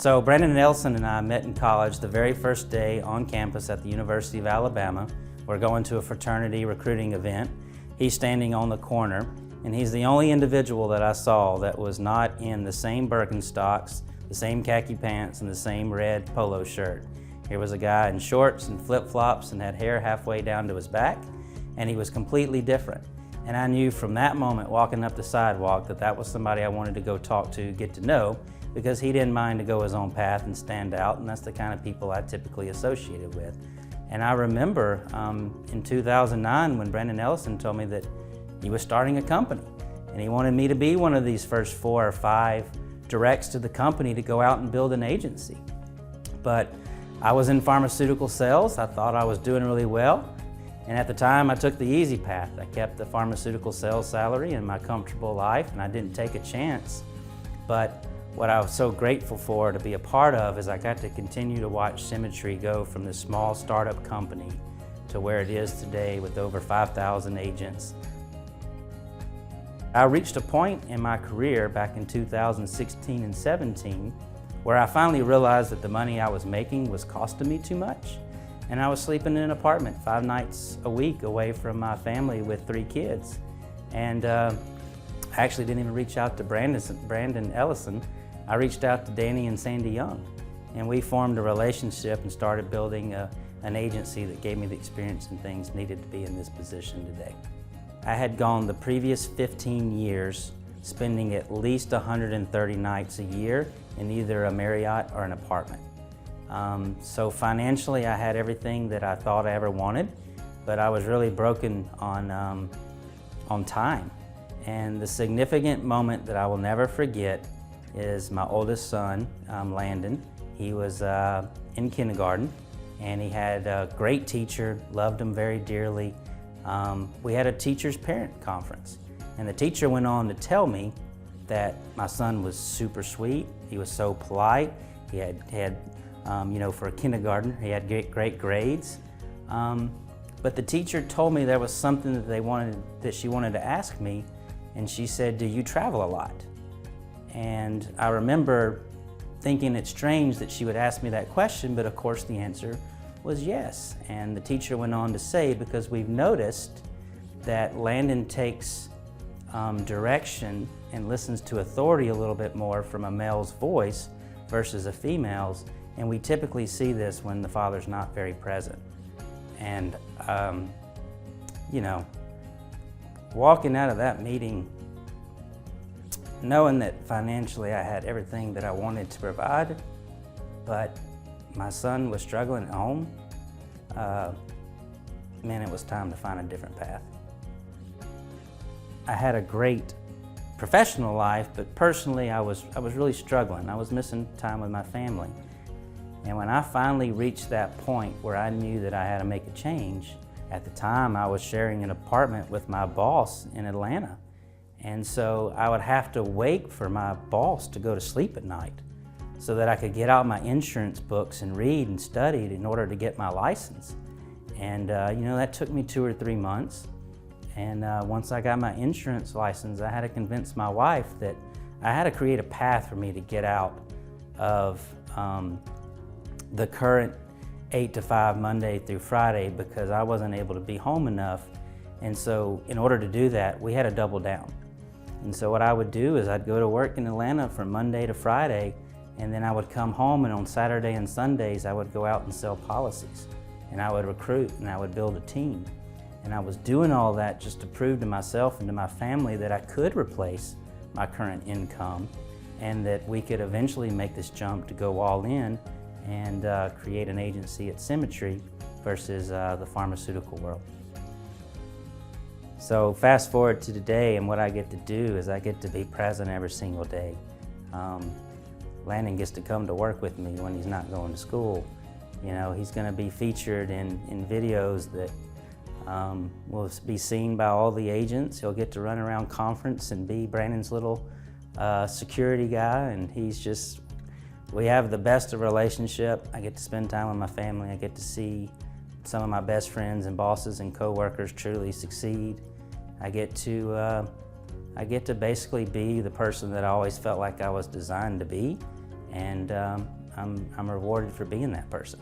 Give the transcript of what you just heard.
So Brandon and Ellison and I met in college the very first day on campus at the University of Alabama. We're going to a fraternity recruiting event. He's standing on the corner, and he's the only individual that I saw that was not in the same Birkenstocks, the same khaki pants, and the same red polo shirt. Here was a guy in shorts and flip-flops and had hair halfway down to his back, and he was completely different. And I knew from that moment, walking up the sidewalk, that that was somebody I wanted to go talk to, get to know, because he didn't mind to go his own path and stand out, and that's the kind of people I typically associated with. And I remember in 2009 when Brandon Ellison told me that he was starting a company, and he wanted me to be one of these first 4 or 5 directs to the company to go out and build an agency. But I was in pharmaceutical sales. I thought I was doing really well. And at the time, I took the easy path. I kept the pharmaceutical sales salary and my comfortable life, and I didn't take a chance. But what I was so grateful for to be a part of is I got to continue to watch Symmetry go from this small startup company to where it is today with over 5,000 agents. I reached a point in my career back in 2016 and 17 where I finally realized that the money I was making was costing me too much. And I was sleeping in an apartment 5 nights a week away from my family with 3 kids. And I actually didn't even reach out to Brandon Ellison. I reached out to Danny and Sandy Young. And we formed a relationship and started building an agency that gave me the experience and things needed to be in this position today. I had gone the previous 15 years spending at least 130 nights a year in either a Marriott or an apartment. So financially, I had everything that I thought I ever wanted, but I was really broken on time. And the significant moment that I will never forget is my oldest son, Landon. He was in kindergarten, and he had a great teacher, loved him very dearly. We had a teacher's parent conference, and the teacher went on to tell me that my son was super sweet. He was so polite. He had you know, for a kindergartner, he had great grades. But the teacher told me there was something that she wanted to ask me, and she said, "Do you travel a lot?" And I remember thinking it's strange that she would ask me that question, but of course the answer was yes. And the teacher went on to say, because we've noticed that Landon takes direction and listens to authority a little bit more from a male's voice versus a female's, and we typically see this when the father's not very present. And you know, walking out of that meeting, knowing that financially I had everything that I wanted to provide, but my son was struggling at home, man, it was time to find a different path. I had a great professional life, but personally I was really struggling. I was missing time with my family. And when I finally reached that point where I knew that I had to make a change, at the time I was sharing an apartment with my boss in Atlanta. And so I would have to wait for my boss to go to sleep at night so that I could get out my insurance books and read and study in order to get my license. And you know, that took me 2 or 3 months. And once I got my insurance license, I had to convince my wife that I had to create a path for me to get out of the current 8 to 5 Monday through Friday, because I wasn't able to be home enough. And so in order to do that, we had to double down. And so what I would do is I'd go to work in Atlanta from Monday to Friday, and then I would come home, and on Saturday and Sundays I would go out and sell policies, and I would recruit, and I would build a team. And I was doing all that just to prove to myself and to my family that I could replace my current income, and that we could eventually make this jump to go all in and create an agency at Symmetry versus the pharmaceutical world. So fast forward to today, and what I get to do is I get to be present every single day. Landon gets to come to work with me when he's not going to school. You know, he's going to be featured in videos that will be seen by all the agents. He'll get to run around conference and be Brandon's little security guy, and we have the best of relationship. I get to spend time with my family. I get to see some of my best friends and bosses and coworkers truly succeed. I get to basically be the person that I always felt like I was designed to be, and I'm rewarded for being that person.